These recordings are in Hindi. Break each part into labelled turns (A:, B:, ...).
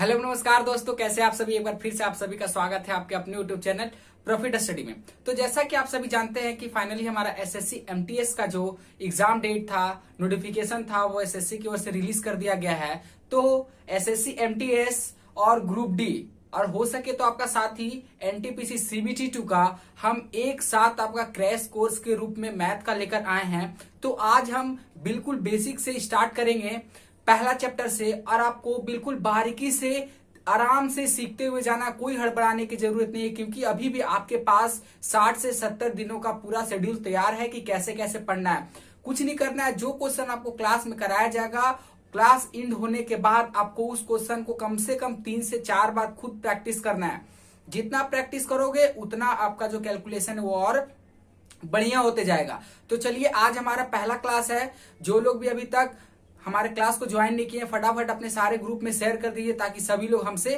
A: हेलो नमस्कार दोस्तों, कैसे आप सभी। एक बार फिर से आप सभी का स्वागत है आपके अपने यूट्यूब चैनल प्रॉफिट स्टडी में। तो जैसा कि आप सभी जानते हैं कि फाइनली हमारा एसएससी एमटीएस का जो एग्जाम डेट था, नोटिफिकेशन था, वो एसएससी की ओर से रिलीज कर दिया गया है। तो एसएससी एमटीएस और ग्रुप डी और हो सके तो आपका साथ ही एनटीपीसी सीबीटी 2 का हम एक साथ आपका क्रैश कोर्स के रूप में मैथ का लेकर आए हैं। तो आज हम बिल्कुल बेसिक से स्टार्ट करेंगे, पहला चैप्टर से, और आपको बिल्कुल बारीकी से आराम से सीखते हुए जाना, कोई हड़बड़ाने की जरूरत नहीं है, क्योंकि अभी भी आपके पास 60 से 70 दिनों का पूरा शेड्यूल तैयार है कि कैसे कैसे पढ़ना है। कुछ नहीं करना है, जो क्वेश्चन आपको क्लास में कराया जाएगा, क्लास एंड होने के बाद आपको उस क्वेश्चन को कम से कम 3 से 4 बार खुद प्रैक्टिस करना है। जितना प्रैक्टिस करोगे उतना आपका जो कैलकुलेशन है वो और बढ़िया होते जाएगा। तो चलिए, आज हमारा पहला क्लास है। जो लोग भी अभी तक हमारे क्लास को ज्वाइन नहीं किए, फटाफट अपने सारे ग्रुप में शेयर कर दीजिए ताकि सभी लोग हमसे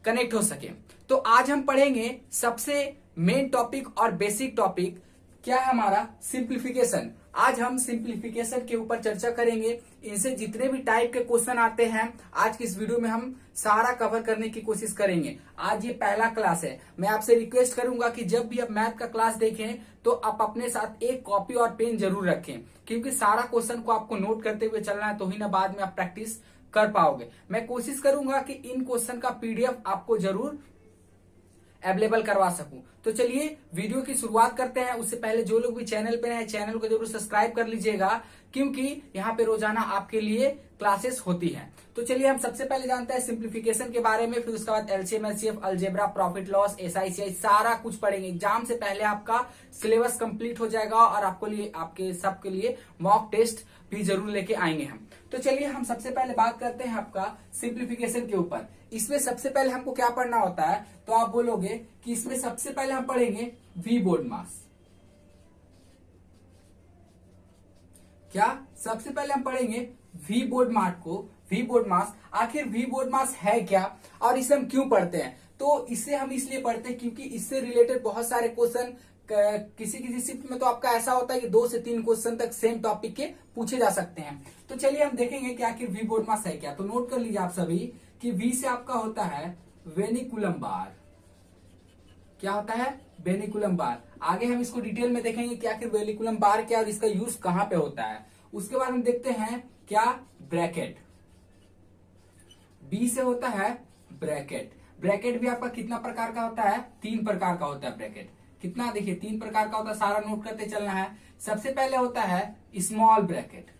A: कनेक्ट हो सके। तो आज हम पढ़ेंगे सबसे मेन टॉपिक और बेसिक टॉपिक क्या है हमारा, सिंप्लीफिकेशन। आज हम सिंप्लीफिकेशन के ऊपर चर्चा करेंगे। इनसे जितने भी टाइप के क्वेश्चन आते हैं, आज की इस वीडियो में हम सारा कवर करने की कोशिश करेंगे। आज ये पहला क्लास है। मैं आपसे रिक्वेस्ट करूंगा कि जब भी आप मैथ का क्लास देखें तो आप अपने साथ एक कॉपी और पेन जरूर रखें, क्योंकि सारा क्वेश्चन को आपको नोट करते हुए चलना है, तो ही ना बाद में आप प्रैक्टिस कर पाओगे। मैं कोशिश करूंगा कि इन क्वेश्चन का पीडीएफ आपको जरूर अवेलेबल करवा सकूं। तो चलिए वीडियो की शुरुआत करते हैं। उससे पहले जो लोग भी चैनल पे हैं, चैनल को जरूर सब्सक्राइब कर लीजिएगा, क्योंकि यहाँ पे रोजाना आपके लिए क्लासेस होती हैं। तो चलिए, हम सबसे पहले जानते हैं सिंप्लीफिकेशन के बारे में, फिर उसके बाद LCM HCF, algebra, profit loss, SI CI सारा कुछ पढ़ेंगे। एग्जाम से पहले आपका सिलेबस कंप्लीट हो जाएगा और आपके सबके लिए मॉक टेस्ट भी जरूर लेके आएंगे हम। तो चलिए, हम सबसे पहले बात करते हैं आपका सिंप्लीफिकेशन के ऊपर। इसमें सबसे पहले हमको क्या पढ़ना होता है, तो आप बोलोगे कि इसमें सबसे पहले हम पढ़ेंगे वी बोर्ड मास। क्या सबसे पहले हम पढ़ेंगे वी बोर्ड मास को, वी बोर्ड मास। आखिर वी बोर्ड मास है क्या और इसे हम क्यों पढ़ते हैं? तो इसे हम इसलिए पढ़ते हैं क्योंकि इससे रिलेटेड बहुत सारे क्वेश्चन किसी किसी शिफ्ट में तो आपका ऐसा होता है कि 2 से 3 क्वेश्चन तक सेम टॉपिक के पूछे जा सकते हैं। तो चलिए हम देखेंगे कि आखिर वी बोर्ड मास है क्या। तो नोट कर लीजिए आप सभी कि वी से आपका होता है वेनिकुलम बार। क्या होता है? वेनिकुलम बार। आगे हम इसको डिटेल में देखेंगे कि आखिर वेनिकुलम बार क्या और इसका यूज कहां पे होता है। उसके बाद हम देखते हैं क्या, ब्रैकेट। बी से होता है ब्रैकेट। ब्रैकेट भी आपका कितना प्रकार का होता है? 3 प्रकार का होता है ब्रैकेट। कितना? देखिए 3 प्रकार का होता है, सारा नोट करते चलना है। सबसे पहले होता है स्मॉल ब्रैकेट।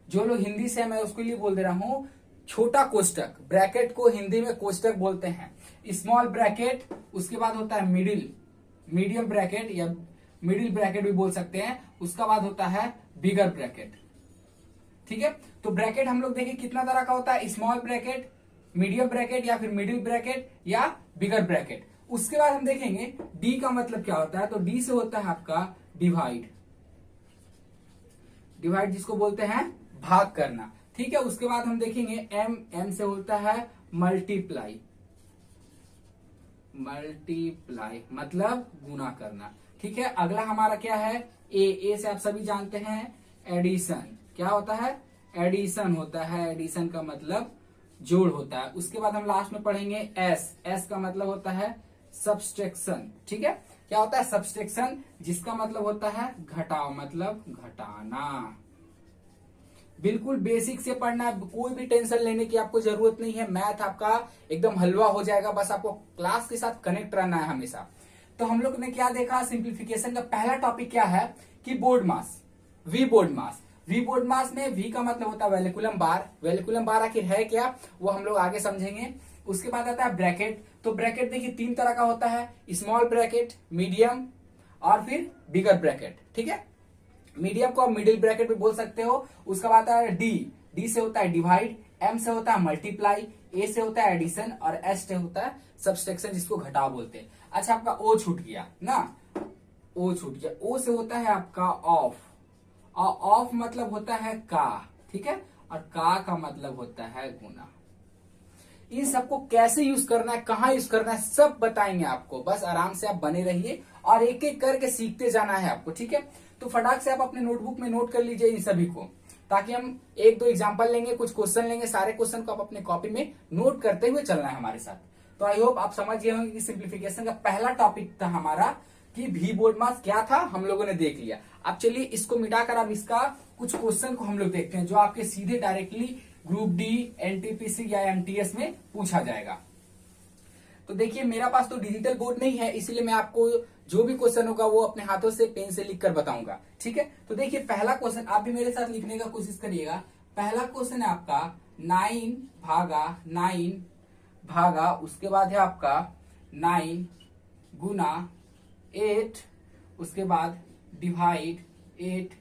A: जो लोग हिंदी से, मैं उसके लिए बोल दे रहा हूं, छोटा कोष्टक। ब्रैकेट को हिंदी में कोष्टक बोलते हैं, स्मॉल ब्रैकेट। उसके बाद होता है मीडियम ब्रैकेट या मिडिल ब्रैकेट भी बोल सकते हैं। उसका बाद होता है बिगर ब्रैकेट। ठीक है, तो ब्रैकेट हम लोग देखें कितना तरह का होता है, स्मॉल ब्रैकेट, मीडियम ब्रैकेट या फिर मिडिल ब्रैकेट या बिगर ब्रैकेट। उसके बाद हम देखेंगे डी का मतलब क्या होता है। तो डी से होता है आपका डिवाइड। डिवाइड जिसको बोलते हैं भाग करना। ठीक है, उसके बाद हम देखेंगे एम से होता है मल्टीप्लाई। मल्टीप्लाई मतलब गुना करना। ठीक है, अगला हमारा क्या है, ए से आप सभी जानते हैं एडिशन। क्या होता है? एडिशन होता है। एडिशन का मतलब जोड़ होता है। उसके बाद हम लास्ट में पढ़ेंगे एस का मतलब होता है सब्सट्रैक्शन। ठीक है, क्या होता है? सब्सट्रैक्शन, जिसका मतलब होता है घटाव, मतलब घटाना। बिल्कुल बेसिक से पढ़ना है, कोई भी टेंशन लेने की आपको जरूरत नहीं है। मैथ आपका एकदम हलवा हो जाएगा, बस आपको क्लास के साथ कनेक्ट रहना है हमेशा। तो हम लोग ने क्या देखा, सिंप्लीफिकेशन का पहला टॉपिक क्या है कि BODMAS, V BODMAS. V BODMAS में वी का मतलब होता है वेलिकुलम बार। वेलिकुलम बार आखिर है क्या, वो हम लोग आगे समझेंगे। उसके बाद आता है ब्रैकेट। तो ब्रैकेट देखिए 3 तरह का होता है, स्मॉल ब्रैकेट, मीडियम और फिर बिगर ब्रैकेट। ठीक है, मीडियम को आप मिडिल ब्रैकेट भी बोल सकते हो। उसका बाद आता है डी से होता है डिवाइड, एम से होता है मल्टीप्लाई, ए से होता है एडिशन और एस से होता है सब्सट्रैक्शन, जिसको घटाव बोलते हैं। अच्छा, आपका ओ छूट गया ना, ओ छूट गया। ओ से होता है आपका ऑफ, और ऑफ मतलब होता है का। ठीक है, और का मतलब होता है गुना। इन सबको कैसे यूज करना है, कहाँ यूज करना है, सब बताएंगे आपको। बस आराम से आप बने रहिए और एक एक करके सीखते जाना है आपको। ठीक है, तो फटाक से आप अपने नोटबुक में नोट कर लीजिए इन सभी को। ताकि हम एक दो एग्जांपल लेंगे, कुछ क्वेश्चन लेंगे, सारे क्वेश्चन को आप अपने कॉपी में नोट करते हुए चलना है हमारे साथ। तो आई होप आप समझ गए होंगे कि सिंप्लीफिकेशन का पहला टॉपिक था हमारा कि वी बोर्ड मास क्या था, हम लोगों ने देख लिया। अब चलिए इसको मिटाकर अब इसका कुछ क्वेश्चन को हम लोग देखते हैं जो आपके सीधे डायरेक्टली ग्रुप डी, एनटीपीसी या एमटीएस में पूछा जाएगा। तो देखिए मेरा पास तो डिजिटल बोर्ड नहीं है, इसीलिए मैं आपको जो भी क्वेश्चन होगा वो अपने हाथों से पेन से लिख कर बताऊंगा, ठीक है। तो देखिए पहला क्वेश्चन आप भी मेरे साथ लिखने का कोशिश करिएगा। पहला क्वेश्चन है आपका 9 भागा उसके बाद है आपका 9 गुना 8, उसके बाद डिवाइड 8।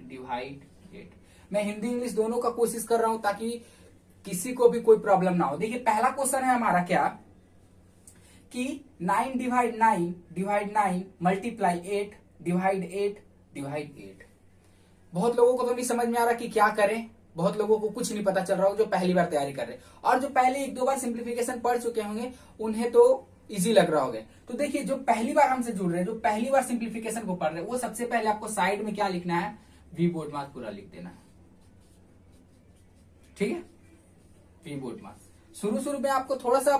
A: मैं हिंदी इंग्लिश दोनों का कोशिश कर रहा हूं ताकि किसी को भी कोई प्रॉब्लम ना हो। देखिए पहला क्वेश्चन है हमारा क्या कि 9 डिवाइड 9 मल्टीप्लाई 8 डिवाइड 8। बहुत लोगों को तो नहीं समझ में आ रहा कि क्या करें, बहुत लोगों को कुछ नहीं पता चल रहा हो जो पहली बार तैयारी कर रहे हैं, और जो पहले एक दो बार सिंप्लीफिकेशन पढ़ चुके होंगे उन्हें तो इजी लग रहा होगा। तो देखिए जो पहली बार हमसे जुड़ रहे हैं, जो पहली बार सिंप्लीफिकेशन को पढ़ रहे हैं, वो सबसे पहले आपको साइड में क्या लिखना है, वी बोर्ड मास पूरा लिख देना है, ठीक है। वी बोर्ड मास शुरू में आपको थोड़ा सा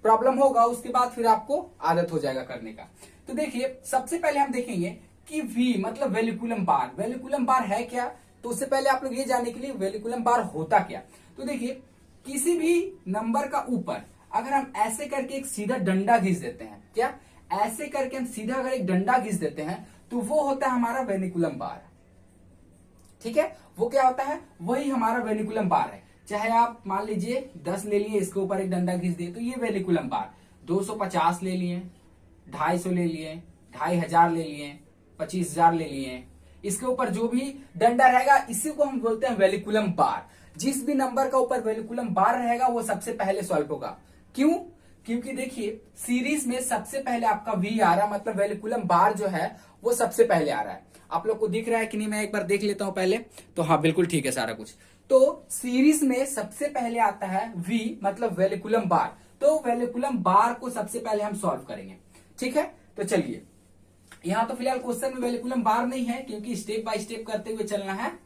A: प्रॉब्लम होगा, उसके बाद फिर आपको आदत हो जाएगा करने का। तो देखिए सबसे पहले हम देखेंगे कि V मतलब वेलिकुलम बार। वेलिकुलम बार है क्या, तो उससे पहले आप लोग ये जानने के लिए वेलिकुलम बार होता क्या। तो देखिए किसी भी नंबर का ऊपर अगर हम ऐसे करके एक सीधा डंडा घिस देते हैं, क्या ऐसे करके हम सीधा अगर एक डंडा घिस देते हैं तो वो होता है हमारा वेनिकुलम बार, ठीक है। वो क्या होता है, वही हमारा वेनिकुलम बार है। चाहे आप मान लीजिए 10 ले लिए, इसके ऊपर एक डंडा घिस दिए तो ये वेनिकुलम बार। 250 ले लिए, 250 ले लिए, 2500 ले लिए, 25,000 ले लिए, इसके ऊपर जो भी डंडा रहेगा इसी को हम बोलते हैं वेलिकुलम बार। जिस भी नंबर का ऊपर वेलिकुलम बार रहेगा वो सबसे पहले सॉल्व होगा। क्यों, क्योंकि देखिए सीरीज में सबसे पहले आपका V आ रहा है, मतलब वेलिकुलम बार जो है वो सबसे पहले आ रहा है। आप लोग को दिख रहा है कि नहीं, मैं एक बार देख लेता हूं पहले। तो हाँ बिल्कुल ठीक है सारा कुछ। तो सीरीज में सबसे पहले आता है V मतलब वेलिकुलम बार, तो वेलिकुलम बार को सबसे पहले हम सॉल्व करेंगे, ठीक है। तो चलिए यहां तो फिलहाल क्वेश्चन में वेलिकुलम बार नहीं है क्योंकि स्टेप बाय स्टेप करते हुए चलना है।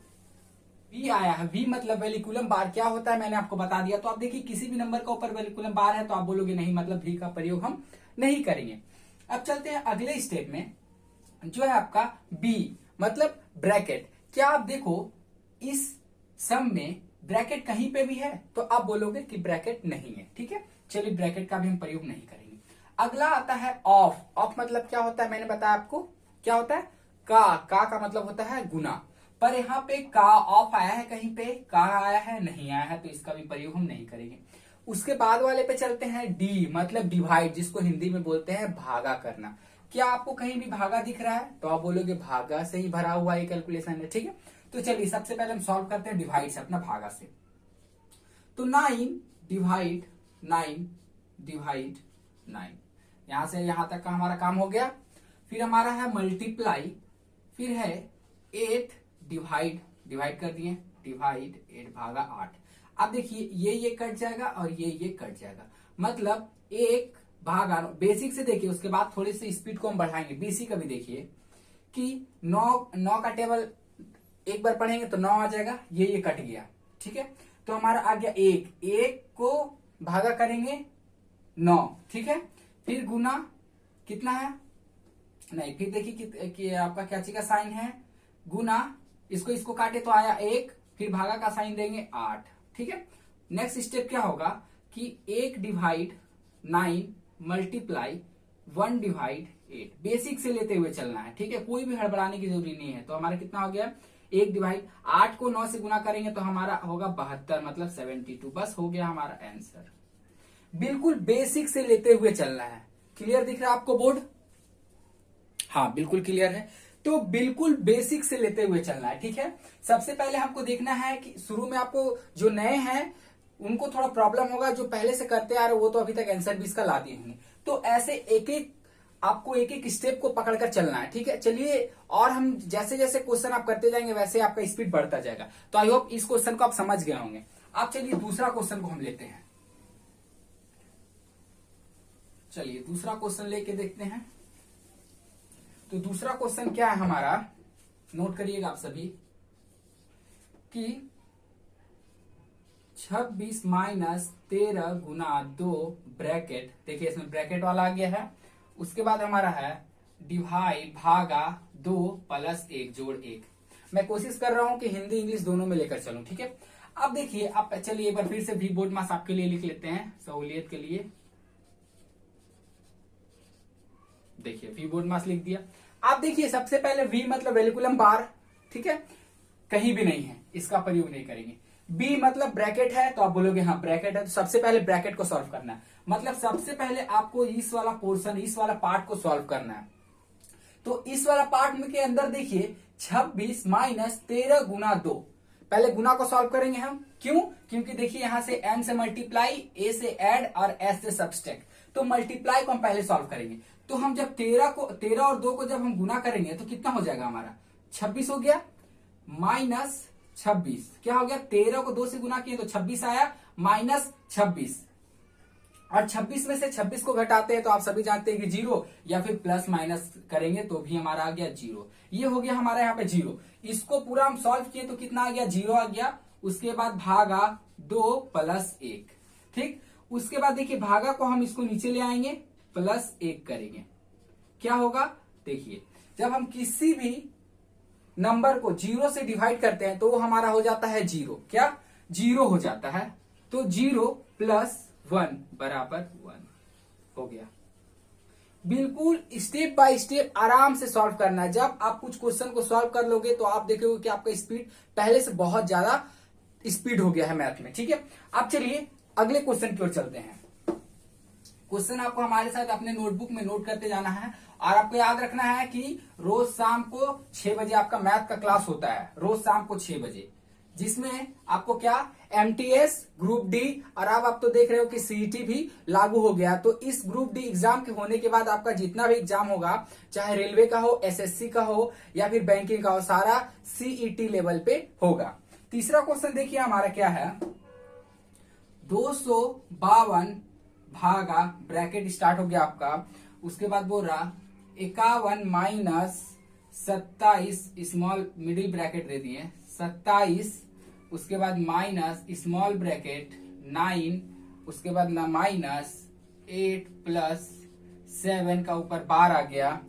A: V आया है, V मतलब वेलिकुलम बार क्या होता है मैंने आपको बता दिया। तो आप देखिए किसी भी नंबर का ऊपर वेलिकुलम बार है तो आप बोलोगे नहीं, मतलब V का प्रयोग हम नहीं करेंगे। अब चलते हैं अगले स्टेप में जो है आपका B मतलब ब्रैकेट। क्या आप देखो इस सम में ब्रैकेट कहीं पे भी है, तो आप बोलोगे कि ब्रैकेट नहीं है, ठीक है। चलिए ब्रैकेट का भी हम प्रयोग नहीं करेंगे। अगला आता है ऑफ। ऑफ मतलब क्या होता है मैंने बताया आपको, क्या होता है, का मतलब होता है गुना। पर यहाँ पे का ऑफ आया है, कहीं पे का आया है, नहीं आया है, तो इसका भी प्रयोग हम नहीं करेंगे। उसके बाद वाले पे चलते हैं डी मतलब डिवाइड, जिसको हिंदी में बोलते हैं भागा करना। क्या आपको कहीं भी भागा दिख रहा है, तो आप बोलोगे भागा से ही भरा हुआ ये कैलकुलेशन है, ठीक है। तो चलिए सबसे पहले हम सॉल्व करते हैं डिवाइड से, अपना भागा से। तो 9 डिवाइड 9, यहां से यहां तक का हमारा काम हो गया। फिर हमारा है मल्टीप्लाई, फिर है 8 डिवाइड कर दिए, डिवाइड 8 भागा 8। अब देखिए ये कट जाएगा और ये कट जाएगा, मतलब 1 भागा, बेसिक से देखिए, उसके बाद थोड़ी सी स्पीड को हम बढ़ाएंगे। बेसिक अभी देखिए कि 9 का टेबल एक बार पढ़ेंगे तो 9 आ जाएगा, ये कट गया, ठीक है। तो हमारा आ गया 1 को भागा करेंगे 9, ठीक है। फिर गुना कितना है, नहीं, फिर देखिए कि आपका क्या चीज का साइन है, गुना, इसको काटे तो आया 1, फिर भागा का साइन देंगे 8, ठीक है। नेक्स्ट स्टेप क्या होगा कि 1 डिवाइड 9 मल्टीप्लाई 1 डिवाइड 8। बेसिक से लेते हुए चलना है, ठीक है, कोई भी हड़बड़ाने की जरूरी नहीं है। तो हमारा कितना हो गया, 1 डिवाइड 8 को 9 से गुना करेंगे तो हमारा होगा 72 मतलब 72। बस हो गया हमारा आंसर। बिल्कुल बेसिक से लेते हुए चलना है। क्लियर दिख रहा है आपको बोर्ड, हाँ बिल्कुल क्लियर है। तो बिल्कुल बेसिक से लेते हुए चलना है, ठीक है। सबसे पहले हमको देखना है कि शुरू में आपको जो नए हैं उनको थोड़ा प्रॉब्लम होगा, जो पहले से करते आ रहे वो तो अभी तक आंसर भी इसका ला दिए होंगे। तो ऐसे आपको एक एक स्टेप को पकड़कर चलना है, ठीक है। चलिए, और हम जैसे जैसे क्वेश्चन आप करते जाएंगे वैसे आपका स्पीड बढ़ता जाएगा। तो आई होप इस क्वेश्चन को आप समझ गए होंगे। अब चलिए दूसरा क्वेश्चन को हम लेते हैं। चलिए दूसरा क्वेश्चन लेके देखते हैं। तो दूसरा क्वेश्चन क्या है हमारा, नोट करिएगा आप सभी कि 26 माइनस 13 गुना 2 ब्रैकेट, देखिए इसमें ब्रैकेट वाला आ गया है। उसके बाद हमारा है डिवाइड भागा 2 प्लस 1 जोड़ 1। मैं कोशिश कर रहा हूं कि हिंदी इंग्लिश दोनों में लेकर चलूं, ठीक है। अब देखिए, आप चलिए एक बार फिर से वी बोर्ड मास आपके लिए लिख लेते हैं सहूलियत के लिए। देखिए वी बोर्ड मास लिख दिया। आप देखिए सबसे पहले वी मतलब वेलिकुलम बार, ठीक है, कहीं भी नहीं है, इसका प्रयोग नहीं करेंगे। बी मतलब ब्रैकेट है, तो आप बोलोगे हाँ ब्रैकेट है, तो सबसे पहले ब्रैकेट को सॉल्व करना है। मतलब सबसे पहले आपको इस वाला पोर्शन, इस वाला पार्ट को सॉल्व करना है। तो इस वाला पार्ट में के अंदर देखिए 26 माइनस 13 गुना 2, पहले गुना को सॉल्व करेंगे हम। क्यों? क्योंकि देखिए यहां से n से मल्टीप्लाई, a से ऐड और s से सब्सट्रैक्ट, तो मल्टीप्लाई को हम पहले सॉल्व करेंगे। तो हम जब 13 और 2 को जब हम गुना करेंगे तो कितना हो जाएगा हमारा, 26 हो गया, माइनस 26 क्या हो गया, 13 को 2 से गुना किए तो 26 आया, माइनस 26, और 26 में से 26 को घटाते हैं तो आप सभी जानते हैं कि 0, या फिर प्लस माइनस करेंगे तो भी हमारा आ गया 0। ये हो गया हमारा यहाँ पे 0। इसको पूरा हम सॉल्व किए तो कितना आ गया, 0 आ गया। उसके बाद भागा 2 प्लस 1, ठीक। उसके बाद देखिए भागा को हम इसको नीचे ले आएंगे, प्लस 1 करेंगे, क्या होगा, देखिए जब हम किसी भी नंबर को 0 से डिवाइड करते हैं तो वो हमारा हो जाता है 0, क्या 0 हो जाता है। तो 0 प्लस 1 बराबर 1 हो गया। बिल्कुल स्टेप बाय स्टेप आराम से सॉल्व करना है। जब आप कुछ क्वेश्चन को सॉल्व कर लोगे तो आप देखोगे कि आपका स्पीड पहले से बहुत ज्यादा स्पीड हो गया है मैथ में, ठीक है। अब चलिए अगले क्वेश्चन की ओर चलते हैं। क्वेश्चन आपको हमारे साथ अपने नोटबुक में नोट करते जाना है, और आपको याद रखना है कि रोज शाम को 6 बजे आपका मैथ का क्लास होता है, रोज शाम को 6 बजे, जिसमें आपको क्या एमटीएस, ग्रुप डी, और अब आप तो देख रहे हो कि सीईटी भी लागू हो गया। तो इस ग्रुप डी एग्जाम के होने के बाद आपका जितना भी एग्जाम होगा, चाहे रेलवे का हो, एसएससी का हो, या फिर बैंकिंग का हो, सारा सीईटी लेवल पे होगा। तीसरा क्वेश्चन देखिए हमारा क्या है, 252 भागा, ब्रैकेट स्टार्ट हो गया आपका, उसके बाद बोल रहा 51 माइनस 27, स्मॉल मिडिल ब्रैकेट दे दिए 27, उसके बाद माइनस स्मॉल ब्रैकेट 9, उसके बाद माइनस 8 प्लस 7 का ऊपर बार आ गया,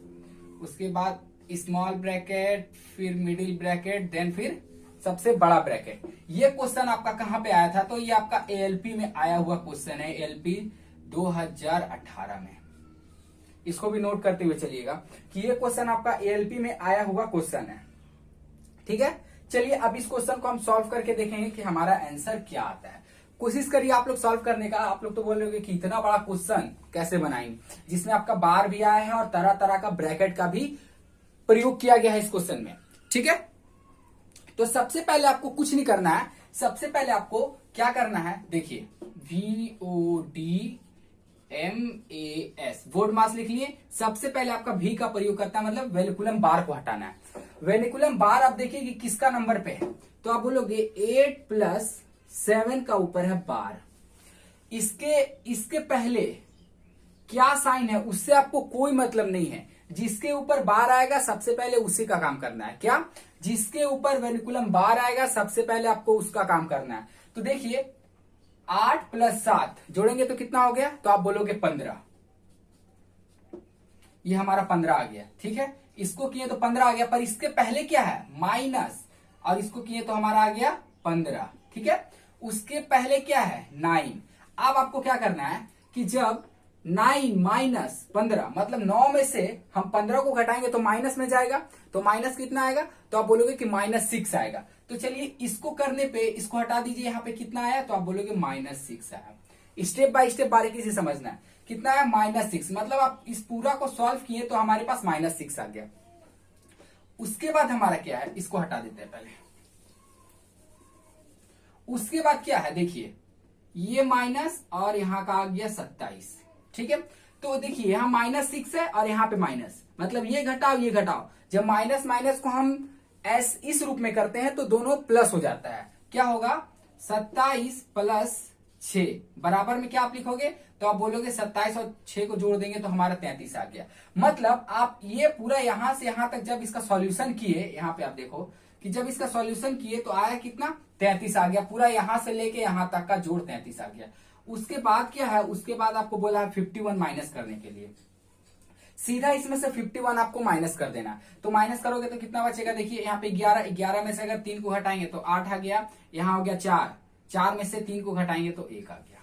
A: उसके बाद स्मॉल ब्रैकेट, फिर मिडिल ब्रैकेट, देन फिर सबसे बड़ा ब्रैकेट। ये क्वेश्चन आपका कहां पे आया था, तो ये आपका एएलपी में आया हुआ क्वेश्चन है, एएलपी 2018 में। इसको भी नोट करते हुए चलिएगा कि ये क्वेश्चन आपका एएलपी में आया हुआ क्वेश्चन है, ठीक है। चलिए अब इस क्वेश्चन को हम सॉल्व करके देखेंगे कि हमारा आंसर क्या आता है। कोशिश करिए आप लोग सॉल्व करने का। आप लोग तो बोल रहे होंगे कि इतना बड़ा क्वेश्चन कैसे बनाएंगे, जिसमें आपका बार भी आया है और तरह तरह का ब्रैकेट का भी प्रयोग किया गया है इस क्वेश्चन में, ठीक है। तो सबसे पहले आपको कुछ नहीं करना है, सबसे पहले आपको क्या करना है, देखिए VODMAS वोड मास लिख लिए। सबसे पहले आपका V का प्रयोग करता है, मतलब वेलिकुलम बार को हटाना है। वेलिकुलम बार आप देखिए कि किसका नंबर पे है, तो आप बोलोगे 8 प्लस 7 का ऊपर है बार। इसके पहले क्या साइन है उससे आपको कोई मतलब नहीं है। जिसके ऊपर बार आएगा सबसे पहले उसी का काम करना है, क्या, जिसके ऊपर वेनिकुलम बार आएगा सबसे पहले आपको उसका काम करना है। तो देखिए 8 प्लस 7 जोड़ेंगे तो कितना हो गया, तो आप बोलोगे 15, ये हमारा 15 आ गया, ठीक है। इसको किए तो 15 आ गया, पर इसके पहले क्या है माइनस, और इसको किए तो हमारा आ गया 15, ठीक है। उसके पहले क्या है 9। अब आपको क्या करना है कि जब 9 माइनस 15 मतलब 9 में से हम 15 को घटाएंगे तो माइनस में जाएगा, तो माइनस कितना आएगा, तो आप बोलोगे कि -6 आएगा। तो चलिए इसको करने पे इसको हटा दीजिए, यहाँ पे कितना आया, तो आप बोलोगे -6 आया। स्टेप बाय स्टेप बारीकी से समझना है, कितना है -6, मतलब आप इस पूरा को सॉल्व किए तो हमारे पास -6 आ गया। उसके बाद हमारा क्या है, इसको हटा देते हैं पहले। उसके बाद क्या है, देखिए ये माइनस और यहाँ का आ गया 27, ठीक है। तो देखिए यहाँ -6 है और यहाँ पे माइनस, मतलब ये घटाओ ये घटाओ। जब माइनस माइनस को हम इस रूप में करते हैं तो दोनों प्लस हो जाता है, क्या होगा 27 प्लस 6 बराबर में क्या आप लिखोगे, तो आप बोलोगे 27 और 6 को जोड़ देंगे तो हमारा 33 आ गया। मतलब आप ये पूरा यहां से यहां तक जब इसका सॉल्यूशन किए, यहाँ पे आप देखो कि जब इसका सॉल्यूशन किए तो आया कितना 33 आ गया, पूरा यहां से लेके यहां तक का जोड़ 33 आ गया। उसके बाद क्या है, उसके बाद आपको बोला है 51 माइनस करने के लिए, सीधा इसमें से 51 आपको माइनस कर देना। तो माइनस करोगे तो कितना बचेगा, देखिए यहाँ पे 11, 11 में से अगर 3 को हटाएंगे तो 8 आ गया, यहाँ हो गया 4, 4 में से 3 को घटाएंगे तो 1 आ गया,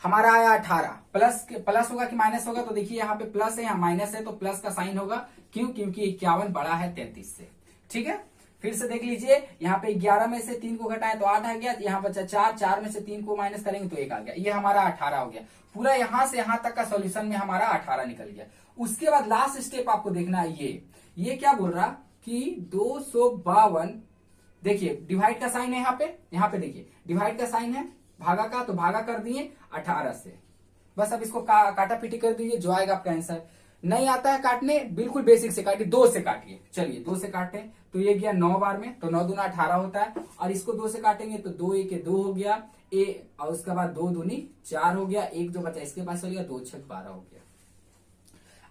A: हमारा आया 18। प्लस होगा कि माइनस होगा, तो देखिए यहाँ पे प्लस है, यहाँ माइनस है, तो प्लस का साइन होगा, क्यों, क्योंकि 51 बड़ा है 33 से। ठीक है, फिर से देख लीजिए, यहाँ पे 11 में से 3 को घटाएं तो 8 आ गया, यहाँ बचा 4, 4 में से 3 को माइनस करेंगे तो 1 आ गया, ये हमारा 18 हो गया। पूरा यहां से यहां तक का सॉल्यूशन में हमारा 18 निकल गया। उसके बाद लास्ट स्टेप आपको देखना है, ये क्या बोल रहा कि 252, देखिए डिवाइड का साइन है यहाँ पे देखिए डिवाइड का साइन है, भागा का, तो भागा कर दिए 18 से। बस अब इसको काटा पीटी कर दीजिए, जो आएगा आपका आंसर। नहीं आता है काटने, बिल्कुल बेसिक से काटिए, 2 से काटिए। चलिए 2 से काटे तो ये गया 9 बार में, तो 9 दूना 18 होता है, और इसको 2 से काटेंगे तो 2 1 2 हो गया, और उसके बाद 2 दूनी 4 हो गया, 1 जो बचा इसके पास हो गया, 2 6 12 हो गया।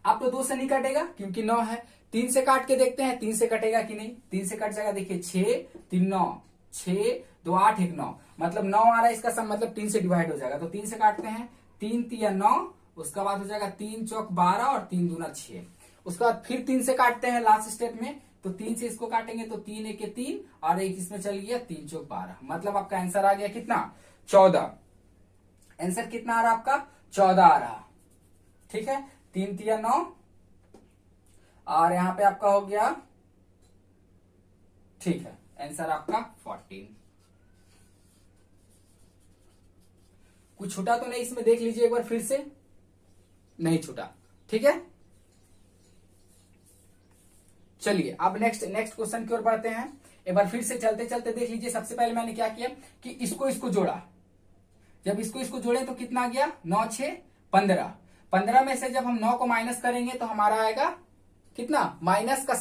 A: अब तो 2 से नहीं कटेगा क्योंकि 9 है, 3 से काट के देखते हैं 3 से कटेगा कि नहीं। 3 से कट जाएगा, देखिए 6 3 9, 6 2 8 1 9, मतलब 9 आ रहा है इसका सम, मतलब 3 से डिवाइड हो जाएगा, तो 3 से काटते हैं, 3 3 9, उसका बाद हो जाएगा 3 चौक 12 और 3 दूना 6। उसके बाद फिर 3 से काटते हैं लास्ट स्टेप में, तो 3 से इसको काटेंगे तो 3 1 3 और 1 इसमें चल गया, 3 चौक 12, मतलब आपका आंसर आ गया कितना, 14। आंसर कितना आ रहा आपका, 14 आ रहा। ठीक है, 3 3 9, और यहां पे आपका हो गया, ठीक है, आंसर आपका 14। कुछ छूटा तो नहीं इसमें, देख लीजिए एक बार फिर से, नहीं छूटा। ठीक है, चलिए अब नेक्स्ट क्वेश्चन की ओर बढ़ते हैं। एक बार फिर से चलते चलते देख लीजिए। सबसे पहले मैंने क्या किया कि इसको जोड़ा, जब इसको जोड़े तो कितना आ गया, 9 6 15, 15 में से जब हम 9 को माइनस करेंगे तो हमारा आएगा कितना, माइनस का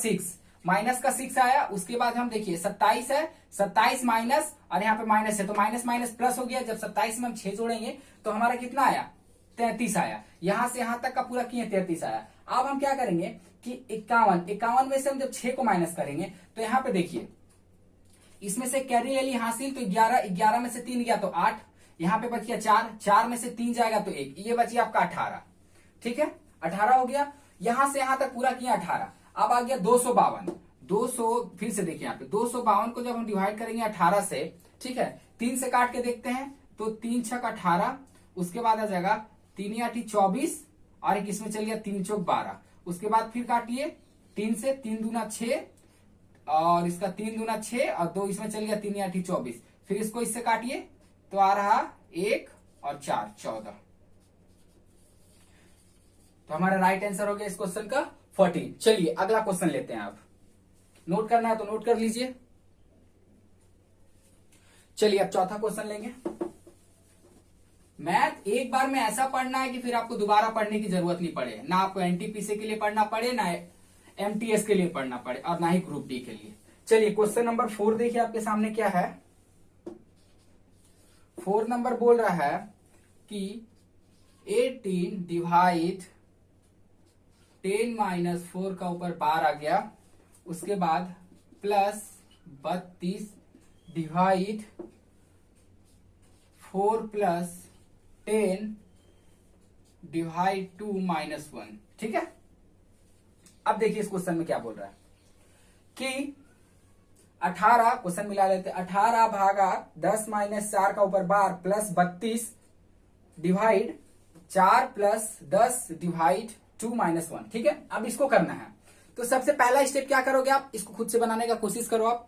A: 6 आया। उसके बाद हम देखिए 27 है, 27 माइनस, और यहाँ पे माइनस है तो माइनस माइनस प्लस हो गया। जब 27 में हम 6 जोड़ेंगे तो हमारा कितना आया, 33 आया। यहां से यहां तक का पूरा किए 33 आया। अब हम क्या करेंगे कि 51 में से हम जब 6 को माइनस करेंगे तो यहाँ पे देखिए इसमें से कैरी ले ली हासिल, तो 11 में से 3 गया तो 8, यहाँ पे बच गया 4, 4 में से 3 जाएगा तो 1, ये बच गया आपका 18। ठीक है, 18 हो गया, यहां से यहां तक पूरा किया 18। अब आ गया 252, 200, फिर से देखिए यहाँ पे 252 को जब हम डिवाइड करेंगे 18 से, ठीक है, 3 से काट के देखते हैं तो 3 6 18, उसके बाद आ जाएगा 3 8 24, और एक इसमें चल गया 3 चौक 12। उसके बाद फिर काटिए 3 से, 3 दूना 6, और इसका 3 दूना 6, और 2 इसमें चल गया 3 8 24। फिर इसको इससे काटिए तो आ रहा 1 और 4 14। तो हमारा राइट आंसर हो गया इस क्वेश्चन का 14। चलिए अगला क्वेश्चन लेते हैं। आप नोट करना है तो नोट कर लीजिए। चलिए अब चौथा क्वेश्चन लेंगे। मैथ एक बार में ऐसा पढ़ना है कि फिर आपको दोबारा पढ़ने की जरूरत नहीं पड़े, ना आपको एनटीपीसी के लिए पढ़ना पड़े, ना एमटीएस के लिए पढ़ना पड़े, और ना ही ग्रुप डी के लिए। चलिए क्वेश्चन नंबर 4 देखिए आपके सामने क्या है। 4 नंबर बोल रहा है कि 18 डिवाइड 10 - 4 का ऊपर बार आ गया, उसके बाद प्लस 32 डिवाइड 4 + 10 डिवाइड 2 - 1। ठीक है, अब देखिए इस क्वेश्चन में क्या बोल रहा है कि 18, क्वेश्चन मिला लेते, 18 भागा 10 - 4 का ऊपर बार प्लस 32 डिवाइड 4 + 10 डिवाइड 2 - 1। ठीक है, अब इसको करना है तो सबसे पहला स्टेप क्या करोगे आप, इसको खुद से बनाने का कोशिश करो आप।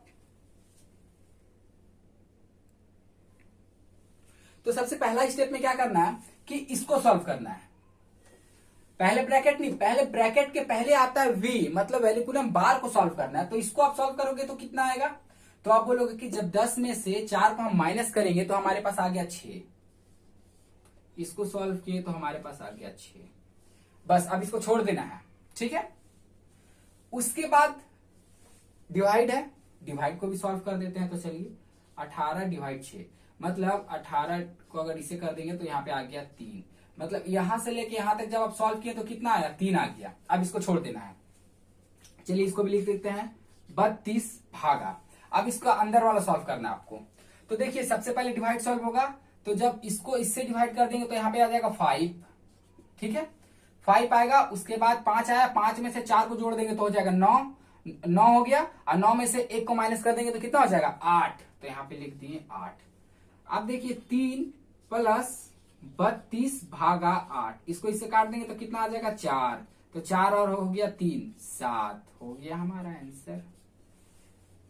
A: तो सबसे पहला स्टेप में क्या करना है कि इसको सॉल्व करना है। पहले ब्रैकेट नहीं, पहले ब्रैकेट के पहले आता है वी, मतलब वैल्यूकुलम बार को सॉल्व करना है। तो इसको आप सॉल्व करोगे तो कितना आएगा, तो आप बोलोगे कि जब 10 में से 4 को हम माइनस करेंगे तो हमारे पास आ गया 6। इसको सॉल्व किए तो हमारे पास आ गया 6। बस अब इसको छोड़ देना है। ठीक है, उसके बाद डिवाइड है, डिवाइड को भी सॉल्व कर देते हैं। तो चलिए 18 डिवाइड 6, मतलब 18 को अगर इसे कर देंगे तो यहाँ पे आ गया 3, मतलब यहां से लेके यहां तक जब आप सॉल्व किए तो कितना आया, 3 आ गया। अब इसको छोड़ देना है। चलिए इसको भी लिख देते हैं 32 भागा, अब इसका अंदर वाला सॉल्व करना है आपको। तो देखिए सबसे पहले डिवाइड सॉल्व होगा, तो जब इसको इससे डिवाइड कर देंगे तो यहाँ पे आ जाएगा 5, ठीक है 5 आएगा। उसके बाद 5 आया, 5 में से 4 को जोड़ देंगे तो हो जाएगा 9, 9 हो गया। और 9 में से 1 को माइनस कर देंगे तो कितना हो जाएगा 8, तो यहाँ पे लिख दिए 8। अब देखिए 3 प्लस 32 भागा 8, इसको इससे काट देंगे तो कितना आ जाएगा 4, तो 4 और हो गया 3, 7 हो गया हमारा आंसर।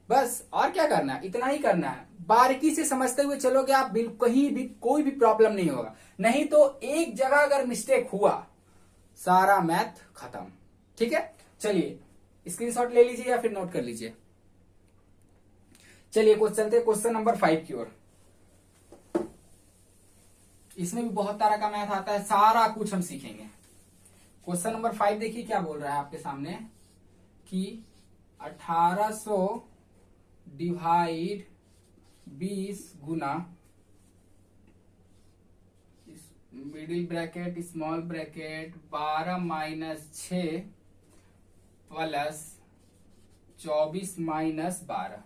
A: बस और क्या करना है, इतना ही करना है। बारीकी से समझते हुए चलोगे आप, कहीं भी कोई भी प्रॉब्लम नहीं होगा। नहीं तो एक जगह अगर मिस्टेक हुआ सारा मैथ खत्म। ठीक है, चलिए स्क्रीनशॉट ले लीजिए या फिर नोट कर लीजिए। चलिए चलते हैं क्वेश्चन नंबर 5 की ओर। इसमें भी बहुत तरह का मैथ आता है, सारा कुछ हम सीखेंगे। क्वेश्चन नंबर 5 देखिए क्या बोल रहा है आपके सामने कि 1800 डिवाइड 20 गुना middle bracket small bracket 12 minus 6 plus 24 minus 12।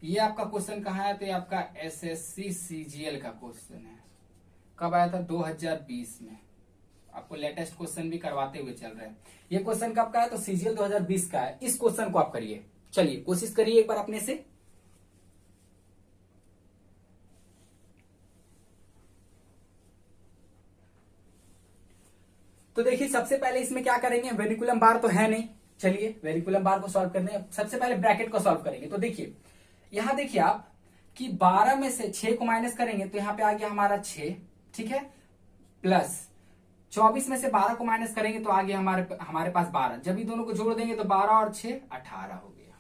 A: ये आपका क्वेश्चन कहाँ है, तो ये आपका एसएससी सीजीएल का क्वेश्चन है। कब आया था, 2020 में। आपको लेटेस्ट क्वेश्चन भी करवाते हुए चल रहे हैं। ये क्वेश्चन कब का है, तो सीजीएल 2020 का है। इस क्वेश्चन को आप करिए, चलिए कोशिश करिए एक बार अपने से। तो देखिए सबसे पहले इसमें क्या करेंगे, वेरिकुलम बार तो है नहीं, चलिए वेरिकुलम बार को सॉल्व करने सबसे पहले ब्रैकेट को सॉल्व करेंगे। तो देखिए यहां देखिए आप कि 12 में से 6 को माइनस करेंगे तो यहां पे आ गया हमारा 6, ठीक है, प्लस 24 में से 12 को माइनस करेंगे तो आ गया हमारे पास 12। जब ये दोनों को जोड़ देंगे तो 12 और 6 18 हो गया।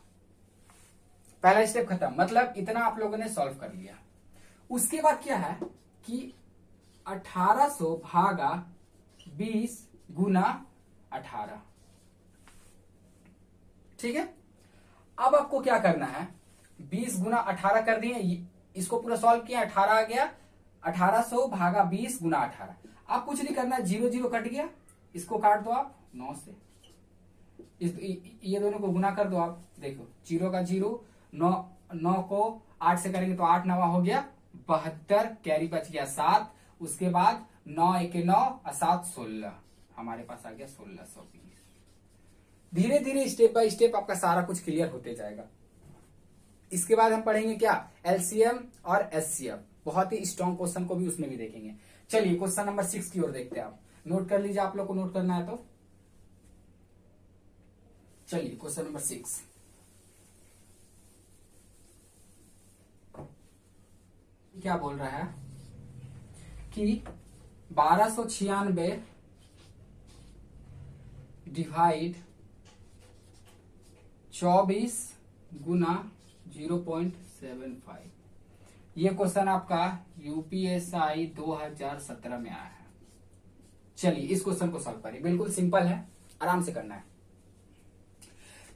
A: पहला स्टेप खत्म, मतलब इतना आप लोगों ने सॉल्व कर लिया। उसके बाद क्या है कि 1800 भागा 20 गुना 18, ठीक है। अब आपको क्या करना है, 20 गुना 18 कर दिए, इसको पूरा सॉल्व किया, 18 आ गया। 1800 भागा 20 गुना 18, आप कुछ नहीं करना, 0 0 कट गया, इसको काट दो आप 9 से, ये दोनों को गुना कर दो आप, देखो 0 का 0, 9 को 8 से करेंगे तो 8 9 हो गया 72, कैरी बच गया 7। उसके बाद 9 1 9 और 7 16, हमारे पास आ गया 1620। धीरे धीरे स्टेप बाय स्टेप आपका सारा कुछ क्लियर होते जाएगा। इसके बाद हम पढ़ेंगे क्या, एलसीएम और एचसीएफ, बहुत ही स्ट्रॉन्ग क्वेश्चन को भी उसमें भी देखेंगे। चलिए क्वेश्चन नंबर 6 की ओर देखते हैं। आप नोट कर लीजिए, आप लोग को नोट करना है तो चलिए क्वेश्चन नंबर 6 क्या बोल रहा है कि 1296 डिवाइड 24 गुना 0.75। ये क्वेश्चन आपका यूपीएसआई 2017 में आया है। चलिए इस क्वेश्चन को सॉल्व करिए, बिल्कुल सिंपल है, आराम से करना है।